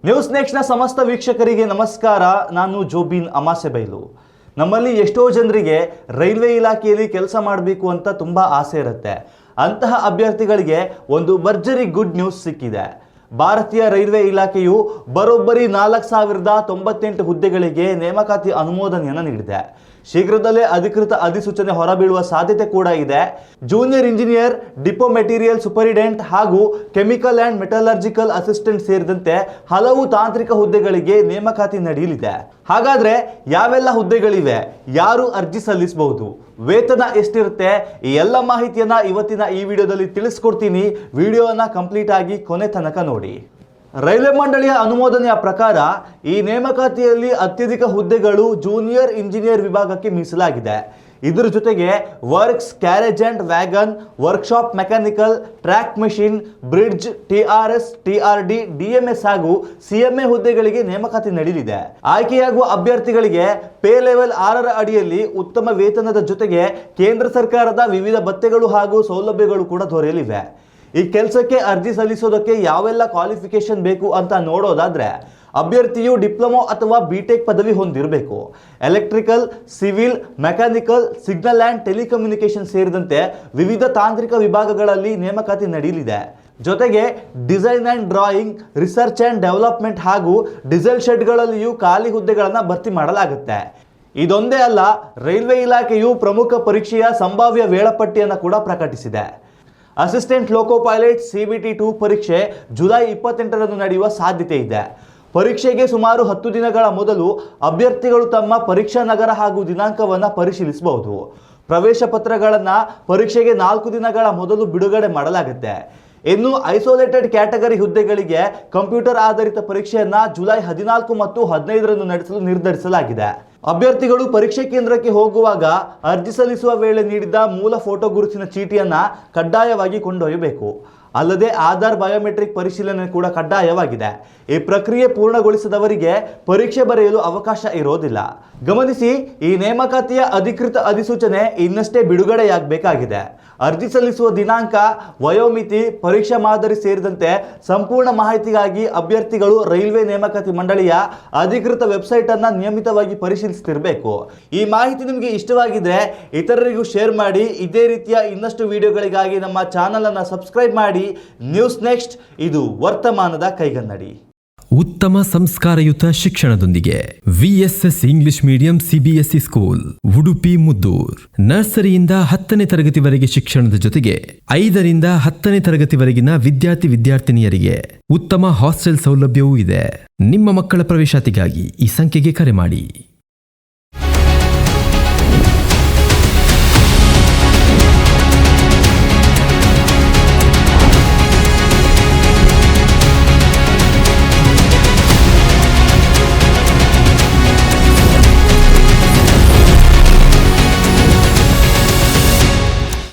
News ನೆಕ್ಸ್ಟ್ನ ಸಮಸ್ತ ವೀಕ್ಷಕರಿಗೆ ನಮಸ್ಕಾರ. ನಾನು ಜೋಬಿನ್ ಅಮಾಸೆಬೈಲು. ನಮ್ಮಲ್ಲಿ ಎಷ್ಟೋ ಜನರಿಗೆ ರೈಲ್ವೆ ಇಲಾಖೆಯಲ್ಲಿ ಕೆಲಸ ಮಾಡಬೇಕು ಅಂತ ತುಂಬ ಆಸೆ ಇರುತ್ತೆ. ಅಂತಹ ಅಭ್ಯರ್ಥಿಗಳಿಗೆ ಒಂದು ಭರ್ಜರಿ ಗುಡ್ ನ್ಯೂಸ್ ಸಿಕ್ಕಿದೆ. ಭಾರತೀಯ ರೈಲ್ವೆ ಇಲಾಖೆಯು ಬರೋಬ್ಬರಿ 4098 ಹುದ್ದೆಗಳಿಗೆ ನೇಮಕಾತಿ ಅನುಮೋದನೆಯನ್ನು ನೀಡಿದೆ. ಶೀಘ್ರದಲ್ಲೇ ಅಧಿಕೃತ ಅಧಿಸೂಚನೆ ಹೊರಬೀಳುವ ಸಾಧ್ಯತೆ ಕೂಡ ಇದೆ. Junior engineer, depot material superintendent ಹಾಗೂ ಕೆಮಿಕಲ್ ಆ್ಯಂಡ್ ಮೆಟಲರ್ಜಿಕಲ್ ಅಸಿಸ್ಟೆಂಟ್ ಸೇರಿದಂತೆ ಹಲವು ತಾಂತ್ರಿಕ ಹುದ್ದೆಗಳಿಗೆ ನೇಮಕಾತಿ ನಡೆಯಲಿದೆ. ಹಾಗಾದ್ರೆ ಯಾವೆಲ್ಲ ಹುದ್ದೆಗಳಿವೆ, ಯಾರು ಅರ್ಜಿ ಸಲ್ಲಿಸಬಹುದು, ವೇತನ ಎಷ್ಟಿರುತ್ತೆ, ಈ ಎಲ್ಲ ಮಾಹಿತಿಯನ್ನ ಇವತ್ತಿನ ಈ ವಿಡಿಯೋದಲ್ಲಿ ತಿಳಿಸ್ಕೊಡ್ತೀನಿ. ವಿಡಿಯೋನ ಕಂಪ್ಲೀಟ್ ಆಗಿ ಕೊನೆ ತನಕ ನೋಡಿ. ರೈಲ್ವೆ ಮಂಡಳಿಯ ಅನುಮೋದನೆಯ ಪ್ರಕಾರ ಈ ನೇಮಕಾತಿಯಲ್ಲಿ ಅತ್ಯಧಿಕ ಹುದ್ದೆಗಳು ಜೂನಿಯರ್ ಇಂಜಿನಿಯರ್ ವಿಭಾಗಕ್ಕೆ ಮೀಸಲಾಗಿದೆ. ಇದರ ಜೊತೆಗೆ works, carriage and wagon, workshop mechanical, track machine, bridge, TRS, TRD, DMS ಹಾಗೂ ಸಿಎಂಎ ಹುದ್ದೆಗಳಿಗೆ ನೇಮಕಾತಿ ನಡೆಯಲಿದೆ. ಆಯ್ಕೆಯಾಗುವ ಅಭ್ಯರ್ಥಿಗಳಿಗೆ ಪೇ ಲೆವೆಲ್ 6ರ ಅಡಿಯಲ್ಲಿ ಉತ್ತಮ ವೇತನದ ಜೊತೆಗೆ ಕೇಂದ್ರ ಸರ್ಕಾರದ ವಿವಿಧ ಭತ್ಯೆಗಳು ಹಾಗೂ ಸೌಲಭ್ಯಗಳು ಕೂಡ ದೊರೆಯಲಿವೆ. ಈ ಕೆಲಸಕ್ಕೆ ಅರ್ಜಿ ಸಲ್ಲಿಸೋದಕ್ಕೆ ಯಾವೆಲ್ಲ ಕ್ವಾಲಿಫಿಕೇಶನ್ ಬೇಕು ಅಂತ ನೋಡೋದಾದ್ರೆ, ಅಭ್ಯರ್ಥಿಯು ಡಿಪ್ಲೊಮೊ ಅಥವಾ ಬಿಟೆಕ್ ಪದವಿ ಹೊಂದಿರಬೇಕು. Electrical, civil, mechanical, signal and telecommunication ಸೇರಿದಂತೆ ವಿವಿಧ ತಾಂತ್ರಿಕ ವಿಭಾಗಗಳಲ್ಲಿ ನೇಮಕಾತಿ ನಡೆಯಲಿದೆ. ಜೊತೆಗೆ design and drawing, research and development ಹಾಗೂ ಡೀಸೆಲ್ ಶೆಡ್ಗಳಲ್ಲಿಯೂ ಖಾಲಿ ಹುದ್ದೆಗಳನ್ನು ಭರ್ತಿ ಮಾಡಲಾಗುತ್ತೆ. ಇದೊಂದೇ ಅಲ್ಲ, ರೈಲ್ವೆ ಇಲಾಖೆಯು ಪ್ರಮುಖ ಪರೀಕ್ಷೆಯ ಸಂಭಾವ್ಯ ವೇಳಾಪಟ್ಟಿಯನ್ನು ಕೂಡ ಪ್ರಕಟಿಸಿದೆ. ಅಸಿಸ್ಟೆಂಟ್ ಲೋಕೋ ಪೈಲಟ್ CBT 2 ಪರೀಕ್ಷೆ ಜುಲೈ 28ರಂದು ನಡೆಯುವ ಸಾಧ್ಯತೆ ಇದೆ. ಪರೀಕ್ಷೆಗೆ ಸುಮಾರು 10 ದಿನಗಳ ಮೊದಲು ಅಭ್ಯರ್ಥಿಗಳು ತಮ್ಮ ಪರೀಕ್ಷಾ ನಗರ ಹಾಗೂ ದಿನಾಂಕವನ್ನು ಪರಿಶೀಲಿಸಬಹುದು. ಪ್ರವೇಶ ಪತ್ರಗಳನ್ನು ಪರೀಕ್ಷೆಗೆ 4 ದಿನಗಳ ಮೊದಲು ಬಿಡುಗಡೆ ಮಾಡಲಾಗುತ್ತೆ. ಇನ್ನು ಐಸೋಲೇಟೆಡ್ ಕ್ಯಾಟಗರಿ ಹುದ್ದೆಗಳಿಗೆ ಕಂಪ್ಯೂಟರ್ ಆಧಾರಿತ ಪರೀಕ್ಷೆಯನ್ನು ಜುಲೈ 14 ಮತ್ತು 15ರಂದು ನಡೆಸಲು ನಿರ್ಧರಿಸಲಾಗಿದೆ. ಅಭ್ಯರ್ಥಿಗಳು ಪರೀಕ್ಷೆ ಕೇಂದ್ರಕ್ಕೆ ಹೋಗುವಾಗ ಅರ್ಜಿ ಸಲ್ಲಿಸುವ ವೇಳೆ ನೀಡಿದ ಮೂಲ ಫೋಟೋ ಗುರುತಿನ ಚೀಟಿಯನ್ನು ಕಡ್ಡಾಯವಾಗಿ ಕೊಂಡೊಯ್ಯಬೇಕು. ಅಲ್ಲದೆ ಆಧಾರ್ ಬಯೋಮೆಟ್ರಿಕ್ ಪರಿಶೀಲನೆ ಕೂಡ ಕಡ್ಡಾಯವಾಗಿದೆ. ಈ ಪ್ರಕ್ರಿಯೆ ಪೂರ್ಣಗೊಳಿಸದವರಿಗೆ ಪರೀಕ್ಷೆ ಬರೆಯಲು ಅವಕಾಶ ಇರೋದಿಲ್ಲ. ಗಮನಿಸಿ, ಈ ನೇಮಕಾತಿಯ ಅಧಿಕೃತ ಅಧಿಸೂಚನೆ ಇನ್ನಷ್ಟೇ ಬಿಡುಗಡೆಯಾಗಬೇಕಾಗಿದೆ. ಅರ್ಜಿ ಸಲ್ಲಿಸುವ ದಿನಾಂಕ, ವಯೋಮಿತಿ, ಪರೀಕ್ಷಾ ಮಾದರಿ ಸೇರಿದಂತೆ ಸಂಪೂರ್ಣ ಮಾಹಿತಿಗಾಗಿ ಅಭ್ಯರ್ಥಿಗಳು ರೈಲ್ವೆ ನೇಮಕಾತಿ ಮಂಡಳಿಯ ಅಧಿಕೃತ ವೆಬ್ಸೈಟ್ ಅನ್ನು ನಿಯಮಿತವಾಗಿ ಪರಿಶೀಲಿಸುತ್ತಿರಬೇಕು. ಈ ಮಾಹಿತಿ ನಿಮಗೆ ಇಷ್ಟವಾಗಿದ್ರೆ ಇತರರಿಗೂ ಶೇರ್ ಮಾಡಿ. ಇದೇ ರೀತಿಯ ಇನ್ನಷ್ಟು ವಿಡಿಯೋಗಳಿಗಾಗಿ ನಮ್ಮ ಚಾನಲ್ ಅನ್ನು ಸಬ್ಸ್ಕ್ರೈಬ್ ಮಾಡಿ. ನ್ಯೂಸ್ ನೆಕ್ಸ್ಟ್, ಇದು ವರ್ತಮಾನದ ಕೈಗನ್ನಡಿ. ಉತ್ತಮ ಸಂಸ್ಕಾರಯುತ ಶಿಕ್ಷಣದೊಂದಿಗೆ VSS English medium CBSE school, Udupi, Muddur. ನರ್ಸರಿಯಿಂದ 10ನೇ ತರಗತಿವರೆಗೆ ಶಿಕ್ಷಣದ ಜೊತೆಗೆ 5ರಿಂದ 10ನೇ ತರಗತಿವರೆಗಿನ ವಿದ್ಯಾರ್ಥಿನಿಯರಿಗೆ ಉತ್ತಮ ಹಾಸ್ಟೆಲ್ ಸೌಲಭ್ಯವೂ ಇದೆ. ನಿಮ್ಮ ಮಕ್ಕಳ ಪ್ರವೇಶಾತಿಗಾಗಿ ಈ ಸಂಖ್ಯೆಗೆ ಕರೆ ಮಾಡಿ.